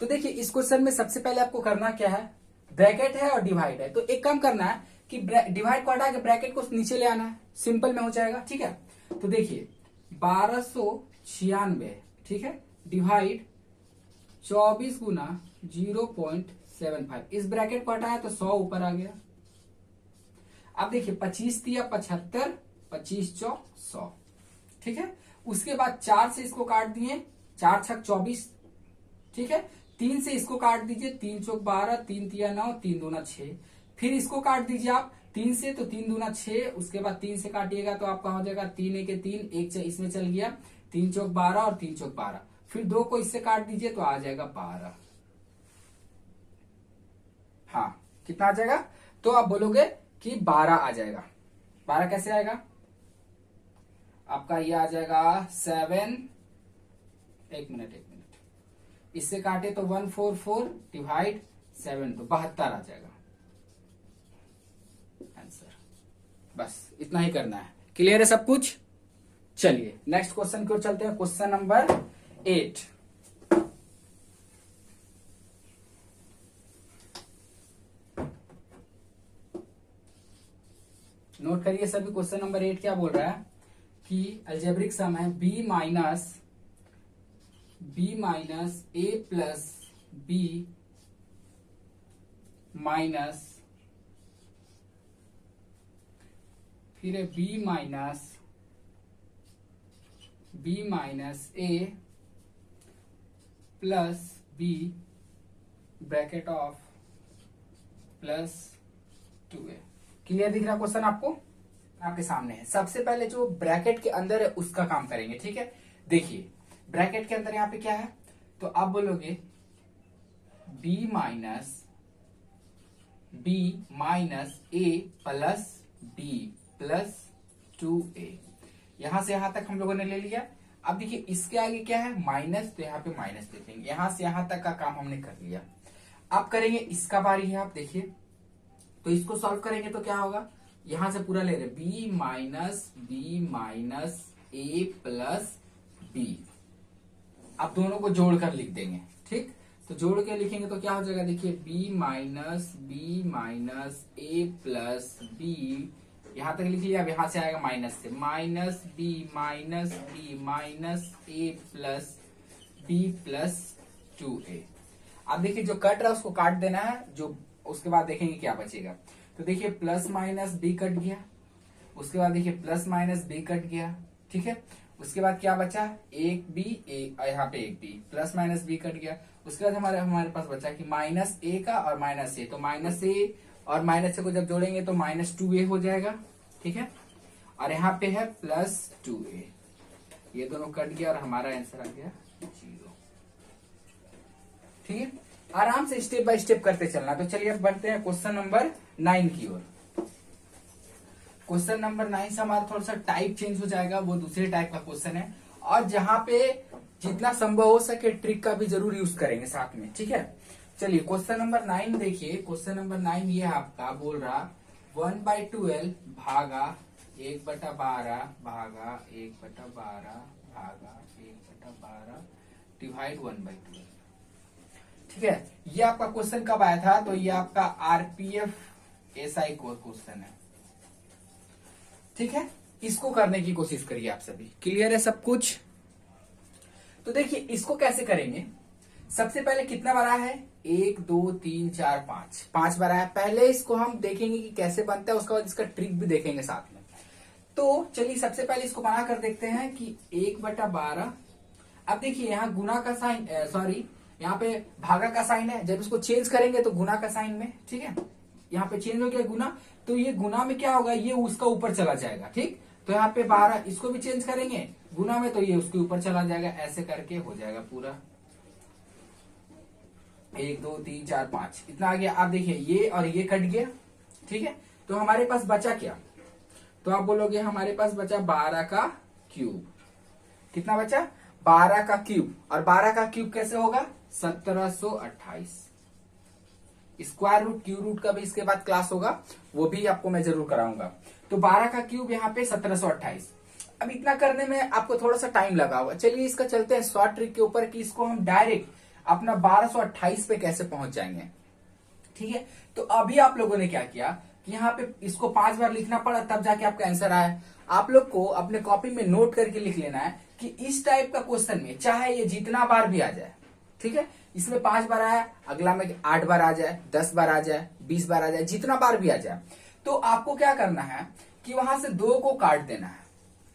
A: तो देखिए इस क्वेश्चन में सबसे पहले आपको करना क्या है, ब्रैकेट है और डिवाइड है। तो एक काम करना है कि डिवाइड को हटा के ब्रैकेट को नीचे ले आना है, सिंपल में हो जाएगा, ठीक है। तो देखिए 1296, ठीक है, डिवाइड 24 गुना 0.75, इस ब्रैकेट को हटाया तो 100 ऊपर आ गया। अब देखिए 25 दिया 75, 25 चौक 100, ठीक है। उसके बाद 4 से इसको काट दिए, 4 छक 24, ठीक है। 3 से इसको काट दीजिए, 3 चौक 12, 3 तिया 9, 3 दूना 6। फिर इसको काट दीजिए आप 3 से, तो 3 दूना 6। उसके बाद 3 से काटिएगा तो आपका हो जाएगा 3 1 3, एक इसमें चल गया, 3 चौक 12 और 3 चौक 12। फिर 2 को इससे काट दीजिए तो आ जाएगा 12। हाँ कितना आ जाएगा, तो आप बोलोगे कि 12 आ जाएगा। 12 कैसे आएगा, आपका ये आ जाएगा 7, एक मिनट, इससे काटे तो 144 डिवाइड 7, तो 72 आ जाएगा आंसर। बस इतना ही करना है, क्लियर है सब कुछ। चलिए नेक्स्ट क्वेश्चन की ओर चलते हैं, क्वेश्चन नंबर 8। नोट करिए सभी, क्वेश्चन नंबर 8 क्या बोल रहा है कि अलजेब्रिक सम है b minus B minus A plus B minus फिर है B minus A plus B bracket of plus 2a। Clear दिख रहा क्वेश्चन आपको? आपके सामने है। सबसे पहले जो ब्रैकेट के अंदर है उसका काम करेंगे, ठीक है। देखिए ब्रैकेट के अंदर यहाँ पे क्या है, तो आप बोलोगे b minus A plus b plus 2a। यहां से यहां तक हम लोगों ने ले लिया। अब देखिए इसके आगे क्या है, माइनस, तो यहाँ पे माइनस लिखेंगे। यहां से यहां तक का काम हमने कर लिया। अब करेंगे इसका बारी है। आप देखिए तो इसको सॉल्व करेंगे तो क्या होगा, यहां से पूरा ले रहे B minus A plus B. अब दोनों को जोड़कर लिख देंगे, ठीक। तो जोड़ के लिखेंगे तो क्या हो जाएगा, देखिए B minus A plus B, यहां तक लिख लिया। अब यहां से आएगा माइनस से, minus B minus A plus B plus 2a। अब देखिए जो कट रहा है उसको काट देना है, जो उसके बाद देखेंगे क्या बचेगा। तो देखिए प्लस माइनस बी कट गया, उसके बाद देखिए प्लस माइनस बी कट गया, ठीक है। उसके बाद क्या बचा, एक बी, यहाँ पे एक B, plus minus B cut गया। उसके बाद हमारे पास बचा कि माइनस ए का और माइनस ए, तो माइनस ए और माइनस ए को जब जोड़ेंगे तो माइनस 2a हो जाएगा, ठीक है। और यहाँ पे है प्लस 2a, ये दोनों कट गया और हमारा आंसर आ गया 0, ठीक है। आराम से स्टेप बाय स्टेप करते चलना। तो चलिए अब बढ़ते हैं क्वेश्चन नंबर 9 की ओर। क्वेश्चन नंबर 9 से हमारा थोड़ा सा टाइप चेंज हो जाएगा, वो दूसरे टाइप का क्वेश्चन है, और जहां पे जितना संभव हो सके ट्रिक का भी जरूर यूज करेंगे साथ में, ठीक है। चलिए क्वेश्चन नंबर 9 देखिए। क्वेश्चन नंबर 9 ये आपका बोल रहा 1/12 भागा 1/12 भागा 1/12 भागा 1/12 डिवाइड 1/12, ठीक है। ये आपका क्वेश्चन कब आया था, तो ये आपका आरपीएफ एसआई कोर क्वेश्चन है, ठीक है। इसको करने की कोशिश करिए आप सभी। क्लियर है सब कुछ? तो देखिए इसको कैसे करेंगे। सबसे पहले कितना बड़ा है, 1 2 3 4 5 बड़ा है। पहले इसको हम देखेंगे कि कैसे बनता है, उसके बाद इसका ट्रिक भी देखेंगे साथ में। तो चलिए सबसे पहले इसको बना कर देखते हैं कि 1/12। अब देखिए यहाँ गुना का साइन, सॉरी यहाँ पे भागा का साइन है, जब इसको चेंज करेंगे तो गुना का साइन में, ठीक है। यहाँ पे चेंज हो गया गुना, तो ये गुना में क्या होगा, ये उसका ऊपर चला जाएगा, ठीक। तो यहाँ पे 12, इसको भी चेंज करेंगे गुना में, तो ये उसके ऊपर चला जाएगा। ऐसे करके हो जाएगा पूरा 1 2 3 4 5 इतना आ गया। आप देखिए ये और ये कट गया, ठीक है। तो हमारे पास बचा क्या, तो आप बोलोगे हमारे पास बचा 12 का क्यूब। कितना बचा, 12 का क्यूब। और 12 का क्यूब कैसे होगा, 1728। स्क्वायर रूट क्यू रूट का भी इसके बाद क्लास होगा, वो भी आपको मैं जरूर कराऊंगा। तो 12 का क्यूब यहाँ पे 1728। अब इतना करने में आपको थोड़ा सा टाइम लगा होगा। चलिए इसका चलते हैं शॉर्ट ट्रिक के ऊपर कि इसको हम डायरेक्ट अपना 1228 पे कैसे पहुंच जाएंगे, ठीक है। तो अभी आप लोगों ने क्या किया कि यहाँ पे इसको 5 बार लिखना पड़ा, तब जाके आपका आंसर आया। आप लोग को अपने कॉपी में नोट करके लिख लेना है कि इस टाइप का क्वेश्चन में चाहे ये जितना बार भी आ जाए, ठीक है। इसमें 5 बार आया, अगला में 8 बार आ जाए, 10 बार आ जाए, 20 बार आ जाए, जितना बार भी आ जाए, तो आपको क्या करना है कि वहां से 2 को काट देना है,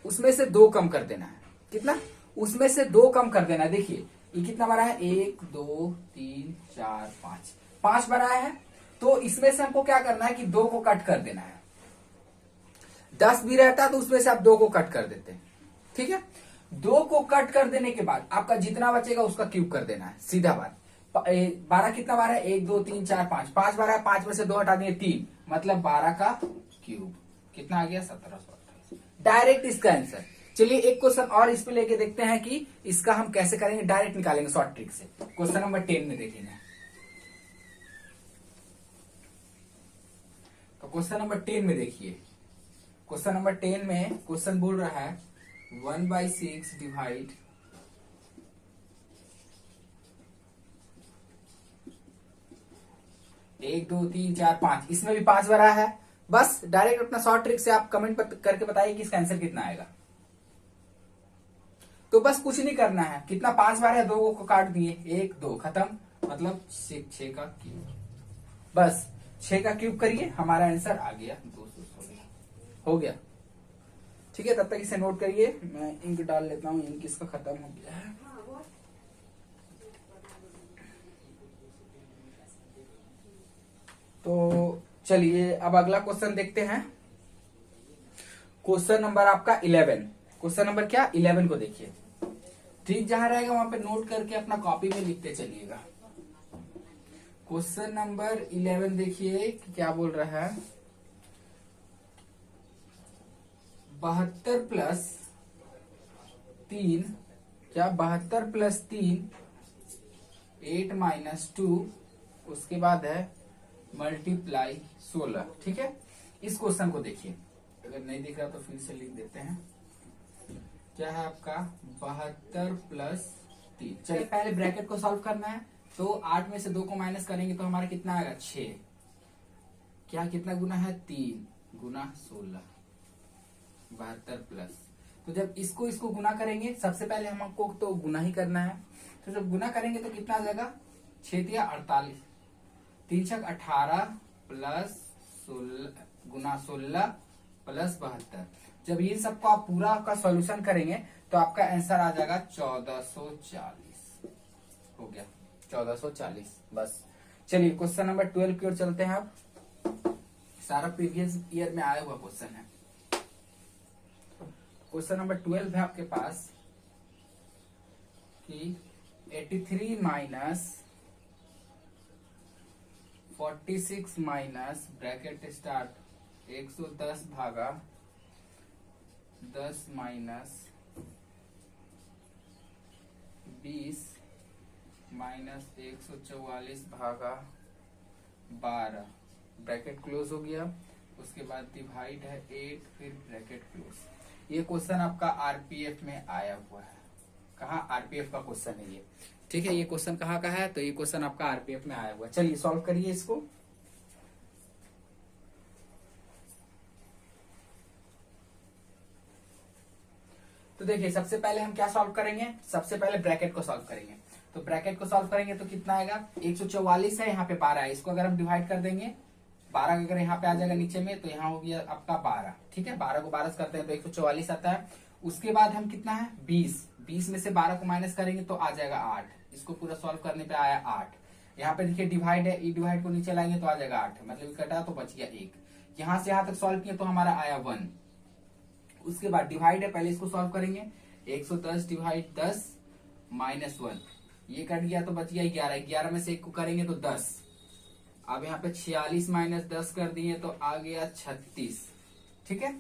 A: उसमें से 2 कम कर देना है। कितना, उसमें से 2 कम कर देना है। देखिए ये कितना बार आया, 1 2 3 4 5 बार आया है। तो इसमें से हमको क्या करना है कि 2 को कट कर देना है। 10 भी रहता तो उसमें से आप 2 को कट कर देते, ठीक है। 2 को कट कर देने के बाद आपका जितना बचेगा उसका क्यूब कर देना है, सीधा बात। 12 कितना बार है, 1 2 3 4 5 बार है, 5 में से 2 हटा दिए 3, मतलब 12 का क्यूब कितना आ गया, 1728। डायरेक्ट इसका आंसर। चलिए एक क्वेश्चन और इस पे लेके देखते हैं कि इसका हम कैसे करेंगे, डायरेक्ट निकालेंगे शॉर्ट ट्रिक से। क्वेश्चन नंबर 10 में देखेंगे। तो क्वेश्चन नंबर 10 में देखिए। क्वेश्चन नंबर 10 में क्वेश्चन बोल रहा है 1/6 डिवाइड 1 2 3 4 5, इसमें भी 5 बार आया है। बस डायरेक्ट अपना शॉर्ट ट्रिक से आप कमेंट करके बताइए कि इसका आंसर कितना आएगा। तो बस कुछ नहीं करना है, कितना 5 बार है, 2 को काट दिए, 1 2 खत्म, मतलब 6 का क्यूब, बस 6 का क्यूब करिए, हमारा आंसर आ गया 216 हो गया। ठीक है, तब तक इसे नोट करिए, मैं इंक डाल लेता हूँ, इंक इसका खत्म हो गया है। तो चलिए अब अगला क्वेश्चन देखते हैं। क्वेश्चन नंबर आपका 11, क्वेश्चन नंबर क्या 11 को देखिए, ठीक जहां रहेगा वहां पे नोट करके अपना कॉपी में लिखते चलिएगा। क्वेश्चन नंबर 11 देखिए क्या बोल रहा है, 72 प्लस 3, क्या 72 प्लस 3 8 माइनस 2, उसके बाद है मल्टीप्लाई 16। ठीक है, इस क्वेश्चन को देखिए, अगर नहीं दिख रहा तो फिर से लिख देते हैं। क्या है आपका 72 प्लस 3, चलिए पहले ब्रैकेट को सॉल्व करना है, तो 8 में से 2 को माइनस करेंगे तो हमारा कितना आएगा 6, क्या कितना गुना है 3 गुना 16, 72 प्लस, तो जब इसको गुना करेंगे, सबसे पहले हमको तो गुना ही करना है, तो जब गुना करेंगे तो कितना आ जाएगा 6 या 48, 3 छक 18 प्लस 16 गुना 16 प्लस 72, जब ये सबको आप पूरा का सॉल्यूशन करेंगे तो आपका आंसर आ जाएगा 1440 हो गया, 1440 बस। चलिए क्वेश्चन नंबर 12 की ओर चलते हैं। आप सारा प्रीवियस ईयर में आया हुआ क्वेश्चन है। क्वेश्चन नंबर 12 है आपके पास कि 83 माइनस 46 माइनस ब्रैकेट स्टार्ट 110 भागा 10 माइनस 20 माइनस 144 भागा 12, ब्रैकेट क्लोज हो गया, उसके बाद डिवाइड है 8, फिर ब्रैकेट क्लोज। ये क्वेश्चन आपका आरपीएफ में आया हुआ है। कहाँ आरपीएफ का क्वेश्चन है ये, ठीक है, ये क्वेश्चन कहाँ का है, तो ये क्वेश्चन आपका आरपीएफ में आया हुआ है। चलिए सॉल्व करिए इसको। तो देखिए सबसे पहले हम क्या सॉल्व करेंगे, सबसे पहले ब्रैकेट को सॉल्व करेंगे, तो ब्रैकेट को सॉल्व करेंगे तो कितना आएगा 144 है, यहाँ पे 12 है, इसको अगर हम डिवाइड कर देंगे 12 अगर यहाँ पे आ जाएगा नीचे में, तो यहाँ हो गया आपका 12। ठीक है, 12 को 12 करते हैं तो 144 आता है। उसके बाद हम कितना है 20 में से 12 को माइनस करेंगे तो आ जाएगा 8, इसको पूरा सॉल्व करने पे आया 8। यहाँ पे देखिए डिवाइड है, ई डिवाइड को नीचे लाएंगे तो आ जाएगा 8, मतलब कटा तो बच गया 1। यहाँ से यहाँ तक सॉल्व किया तो हमारा आया 1। उसके बाद डिवाइड है, पहले इसको सॉल्व करेंगे, 110 डिवाइड 10 माइनस 1, ये कट गया तो बच गया 11, 11 में से 1 को करेंगे तो 10। अब यहाँ पे 46 माइनस 10 कर दिए तो आ गया 36। ठीक है,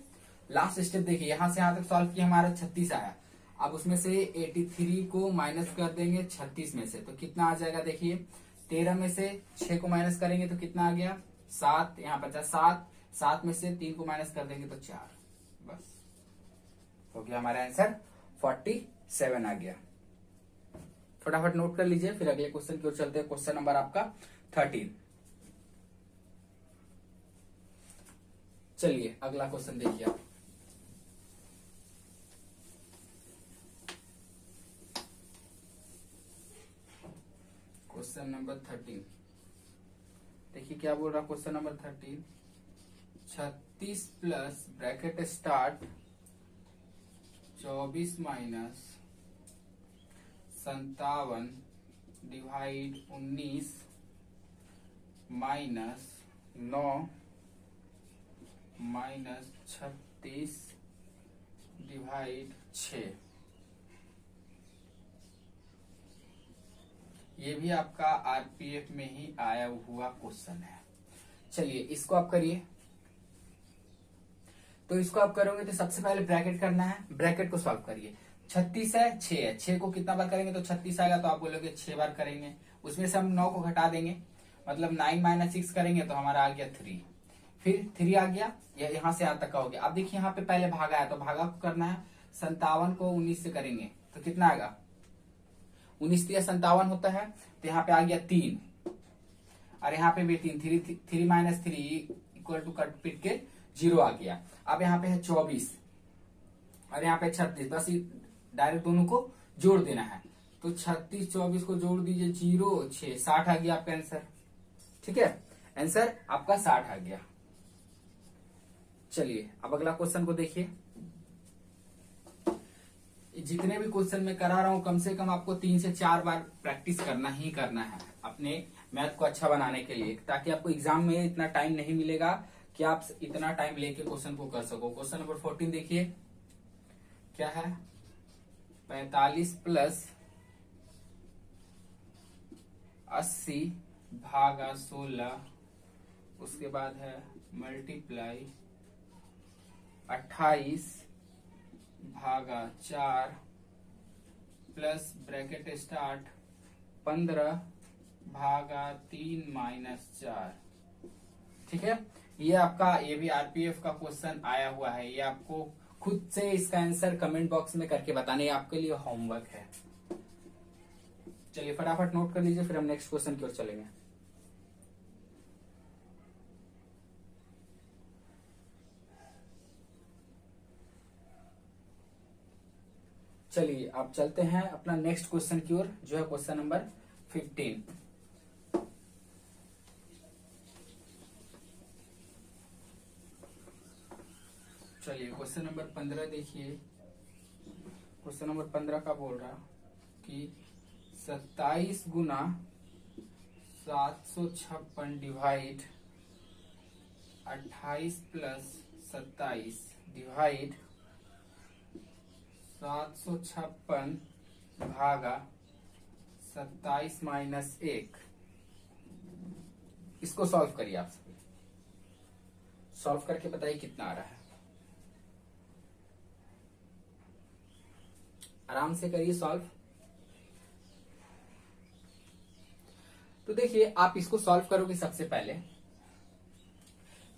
A: लास्ट स्टेप देखिए, यहां से यहां तक सॉल्व किया हमारा 36 आया। अब उसमें से 83 को माइनस कर देंगे 36 में से, तो कितना आ जाएगा देखिए, 13 में से 6 को माइनस करेंगे तो कितना आ गया 7, यहाँ बचा 7, 7 में से 3 को माइनस कर देंगे तो 4, बस हो गया हमारा आंसर 47 आ गया। फटाफट नोट कर लीजिए, फिर अगले क्वेश्चन की ओर चलते हैं। क्वेश्चन नंबर आपका 13। चलिए अगला क्वेश्चन देखिए आप। क्वेश्चन नंबर 13 देखिए क्या बोल रहा question number 13, 36 plus bracket start 24 minus 57 divide 19 minus 9 minus 36 divide 6, ये भी आपका आरपीएफ में ही आया हुआ क्वेश्चन है। चलिए इसको आप करिए। तो इसको आप करोगे तो सबसे पहले ब्रैकेट करना है, ब्रैकेट को सॉल्व करिए। 36 है, 6 है, 6 को कितना बार करेंगे तो 36 आएगा, तो आप बोलोगे 6 बार करेंगे। उसमें से हम 9 को घटा देंगे, मतलब 9 माइनस 6 करेंगे तो हमारा आ गया 3, फिर 3 आ गया, यहाँ से यहाँ तक का हो गया। अब देखिए यहाँ पे पहले भागा है तो भागा को करना है, 57 को 19 से करेंगे तो कितना आएगा 19 या 57 होता है, तो यहाँ पे आ गया 3, और यहाँ पे भी 3, 3 माइनस 3 इक्वल टू कट पिट के 0 आ गया। अब यहाँ पे है 24 और यहाँ पे 36, बस डायरेक्ट दोनों को जोड़ देना है। तो 36 24 को जोड़ दीजिए, 0 6 60 आ गया आपका आंसर। ठीक है, आंसर आपका 60 आ गया। चलिए अब अगला क्वेश्चन को देखिए। जितने भी क्वेश्चन मैं करा रहा हूं कम से कम आपको 3 से 4 बार प्रैक्टिस करना ही करना है अपने मैथ को अच्छा बनाने के लिए, ताकि आपको एग्जाम में इतना टाइम नहीं मिलेगा कि आप इतना टाइम लेके क्वेश्चन को कर सको। क्वेश्चन नंबर 14 देखिए क्या है, 45 प्लस 80 भागा 16, उसके बाद है मल्टीप्लाई 28 भागा 4 प्लस ब्रैकेट स्टार्ट 15 भागा 3 माइनस 4। ठीक है, ये आपका ये भी आरपीएफ का क्वेश्चन आया हुआ है। ये आपको खुद से इसका आंसर कमेंट बॉक्स में करके बताने, आपके लिए होमवर्क है। चलिए फटाफट नोट कर लीजिए, फिर हम नेक्स्ट क्वेश्चन की ओर चलेंगे। चलिए आप चलते हैं अपना नेक्स्ट क्वेश्चन की ओर, जो है क्वेश्चन नंबर 15। चलिए क्वेश्चन नंबर 15 देखिए। क्वेश्चन नंबर 15 का बोल रहा कि 27 गुना 756 डिवाइड 28 प्लस 27 डिवाइड 756 भागा 27 माइनस 1। इसको सॉल्व करिए आप सभी। सॉल्व करके बताइए कितना आ रहा है। आराम से करिए सॉल्व। तो देखिए आप इसको सॉल्व करोगे सबसे पहले,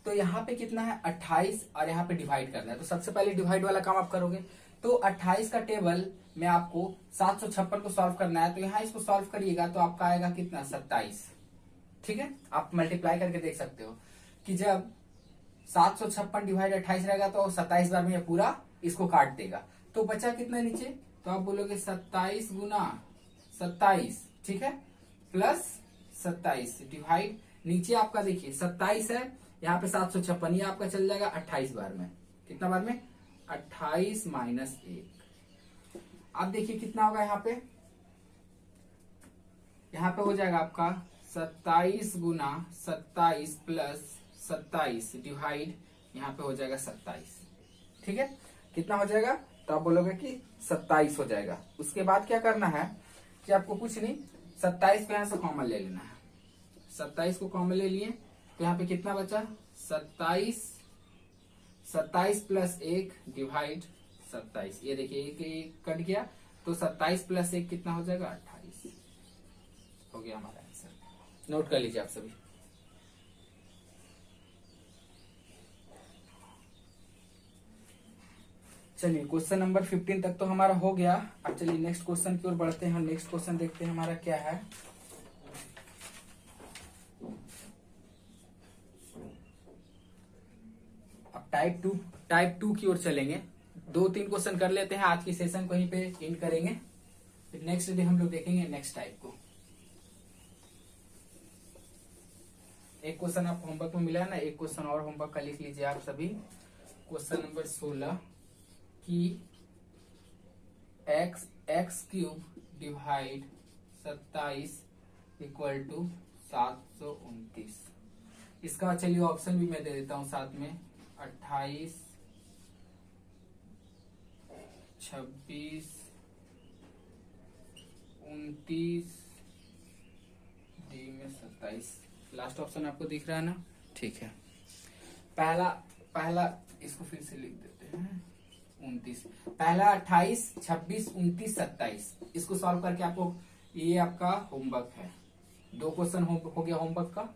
A: तो यहाँ पे कितना है 28 और यहाँ पे डिवाइड करना है। तो सबसे पहले डिवाइड वाला काम आप करोगे। तो 28 का टेबल में आपको 756 को सॉल्व करना है, तो यहाँ इसको सॉल्व करिएगा तो आपका आएगा कितना 27। ठीक है, आप मल्टीप्लाई करके देख सकते हो कि जब 756 डिवाइड 28 रहेगा तो 27 बार में पूरा इसको काट देगा। तो बचा कितना नीचे, तो आप बोलोगे 27 गुना 27, ठीक है, प्लस 27 डिवाइड, नीचे आपका देखिए 27 है, यहाँ पे 756, ये आपका चल जाएगा 28 बार में। कितना बार में 28 माइनस 1। अब देखिए कितना होगा यहाँ पे हो जाएगा आपका 27 गुना 27 प्लस 27 डिवाइड, यहाँ पे हो जाएगा 27। ठीक है, कितना हो जाएगा, तो आप बोलोगे कि 27 हो जाएगा। उसके बाद क्या करना है कि आपको कुछ नहीं, 27 को यहाँ से कॉमन ले लेना है। 27 को कॉमन ले लिए तो यहाँ पे कितना बचा 27 प्लस 1 डिवाइड 27। ये देखिए एक कट गया, तो 27 प्लस 1 कितना हो जाएगा 28 हो गया हमारा आंसर। नोट कर लीजिए आप सभी। चलिए क्वेश्चन नंबर 15 तक तो हमारा हो गया। अब चलिए नेक्स्ट क्वेश्चन की ओर बढ़ते हैं। नेक्स्ट क्वेश्चन देखते हैं हमारा क्या है। अब टाइप टू की ओर चलेंगे। 2-3 क्वेश्चन कर लेते हैं, आज की सेशन को यहीं पे एंड करेंगे, फिर नेक्स्ट डे हम लोग देखेंगे नेक्स्ट टाइप को। एक क्वेश्चन आप होमवर्क में मिला है ना, एक क्वेश्चन और होमवर्क का लिख लीजिए आप सभी। क्वेश्चन नंबर 16 कि X cube divide 27 equal to 729। इसका चलिए ऑप्शन भी मैं दे देता हूं साथ में, 28 26 29 डी में 27। लास्ट ऑप्शन आपको दिख रहा है ना, ठीक है। पहला इसको फिर से लिख देते हैं 29। पहला 28 26 29 27, इसको सॉल्व करके आपको, ये आपका होमवर्क है। 2 क्वेश्चन हो गया होमवर्क का।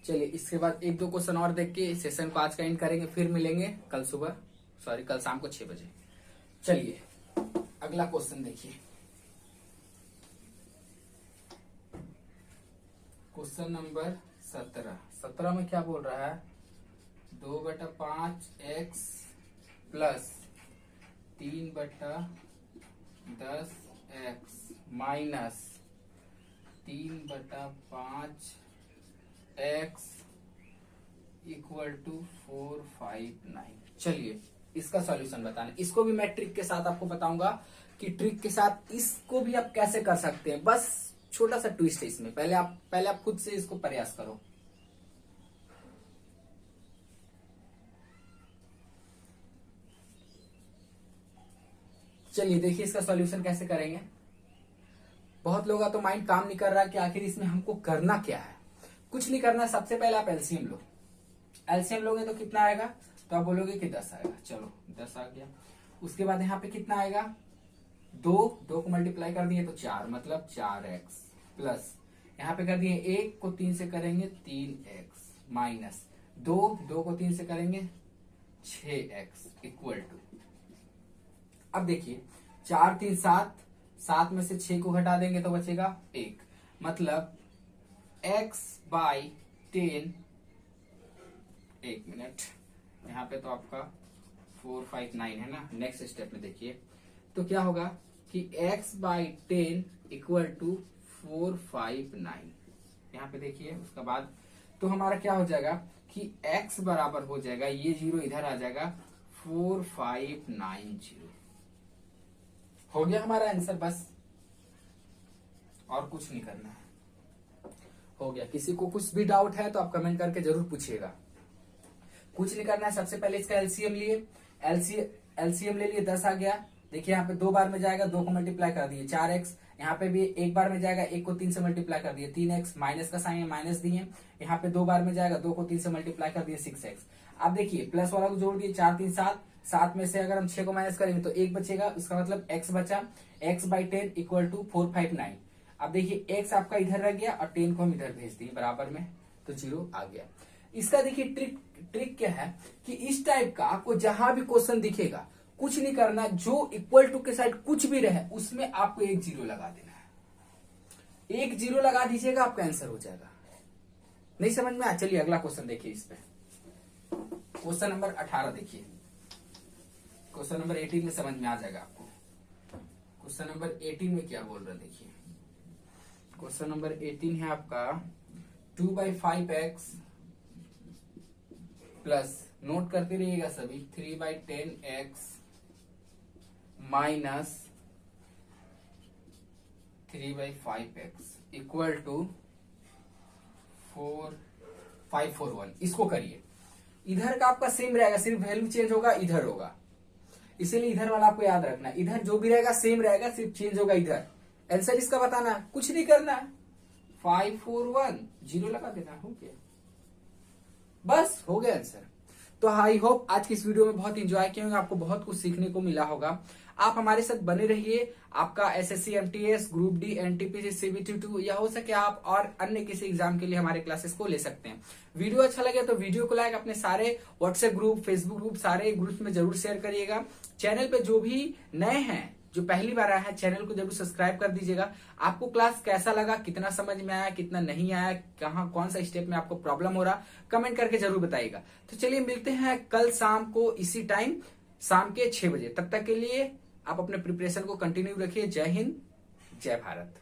A: चलिए इसके बाद 1-2 क्वेश्चन और देख के सेशन को आज का एंड करेंगे, फिर मिलेंगे कल शाम को 6 बजे। चलिए अगला क्वेश्चन देखिए। क्वेश्चन नंबर 17 में क्या बोल रहा है, 2/5 x plus 3/10x minus 3/5x equal to 459। चलिए इसका सॉल्यूशन बताना। इसको भी मैं ट्रिक के साथ आपको बताऊंगा कि ट्रिक के साथ इसको भी आप कैसे कर सकते हैं। बस छोटा सा ट्विस्ट है इसमें। पहले आप खुद से इसको प्रयास करो। चलिए देखिए इसका सॉल्यूशन कैसे करेंगे। बहुत लोगों का तो माइंड काम नहीं कर रहा कि आखिर इसमें हमको करना क्या है। कुछ नहीं करना, सबसे पहले आप एलसीएम लो। एलसीएम लोगे तो कितना आएगा, तो आप बोलोगे कि 10 आएगा। चलो 10 आ गया। उसके बाद यहाँ पे कितना आएगा, 2 को मल्टीप्लाई कर दिए तो 4, मतलब 4x प्लस यहाँ पे कर दिए 1 को 3 से करेंगे 3x माइनस 2 को 3 से करेंगे 6x इक्वल टू। अब देखिए 4 3 7 में से 6 को घटा देंगे तो बचेगा 1, मतलब x/10। एक मिनट, यहाँ पे तो आपका 459 है ना। नेक्स्ट स्टेप में देखिए तो क्या होगा कि x/10 इक्वल टू 459। यहाँ पे देखिए उसका बाद तो हमारा क्या हो जाएगा कि x बराबर हो जाएगा, ये 0 इधर आ जाएगा, 4590। हो गया हमारा आंसर, बस और कुछ नहीं करना है। हो गया। किसी को कुछ भी डाउट है तो आप कमेंट करके जरूर पूछिएगा। कुछ नहीं करना है। सबसे पहले इसका एलसीएम लिए, एलसीएम ले लिए, 10 आ गया। देखिए यहाँ पे 2 बार में जाएगा, 2 को मल्टीप्लाई कर दिए 4x। यहाँ पे भी 1 बार में जाएगा, 1 को 3 से मल्टीप्लाई कर दिए 3x, माइनस का साइन माइनस दिए। यहाँ पे 2 बार में जाएगा, 2 को 3 से मल्टीप्लाई कर दिए 6x। अब देखिए प्लस वाला को जोड़ दिए, 4 3 7 में से अगर हम 6 को माइनस करेंगे तो 1 बचेगा, उसका मतलब x बचा, x/10 इक्वल टू 459। अब देखिए x आपका इधर रह गया और 10 को हम इधर भेज दिए बराबर में, तो 0 आ गया। इसका देखिए ट्रिक क्या है कि इस टाइप का आपको जहां भी क्वेश्चन दिखेगा कुछ नहीं करना, जो इक्वल टू के साइड कुछ भी रहे उसमें आपको 1 0 लगा देना है। 1 0 लगा दीजिएगा, आपका आंसर हो जाएगा। नहीं समझ में आया? चलिए अगला क्वेश्चन देखिए। इस पे क्वेश्चन नंबर 18 देखिए। क्वेश्चन नंबर 18 में समझ में आ जाएगा आपको। क्वेश्चन नंबर 18 में क्या बोल रहा है देखिए। क्वेश्चन नंबर 18 है आपका 2/5x प्लस, नोट करते रहिएगा सभी, 3/10x minus 3/5x equal to 4541। इसको करिए। इधर का आपका सेम रहेगा, सिर्फ वैल्यू चेंज होगा, इधर होगा, इसीलिए इधर वाला आपको याद रखना। इधर जो भी रहेगा सेम रहेगा, सिर्फ चेंज होगा इधर। आंसर इसका बताना, कुछ नहीं करना, 541 0 लगा देना, हो गया, बस हो गया आंसर। तो आई होप आज की इस वीडियो में बहुत एंजॉय किए होंगे, आपको बहुत कुछ सीखने को मिला होगा। आप हमारे साथ बने रहिए। आपका SSC MTS, group D, NTPC, CBT two या हो सके आप और अन्य किसी एग्जाम के लिए हमारे क्लासेस को ले सकते हैं। वीडियो अच्छा लगे तो वीडियो को लाइक, अपने सारे व्हाट्सएप ग्रुप, फेसबुक ग्रुप, सारे ग्रुप्स में जरूर शेयर करिएगा। चैनल पे जो भी नए हैं, जो पहली बार आया है, चैनल को जरूर सब्सक्राइब कर दीजिएगा। आपको क्लास कैसा लगा, कितना समझ में आया, कितना नहीं आया, कहाँ कौन सा स्टेप में आपको प्रॉब्लम हो रहा, कमेंट करके जरूर बताइएगा। तो चलिए मिलते हैं कल शाम को इसी टाइम, शाम के 6 बजे। तब तक के लिए आप अपने प्रिपरेशन को कंटिन्यू रखिए। जय हिंद, जय भारत।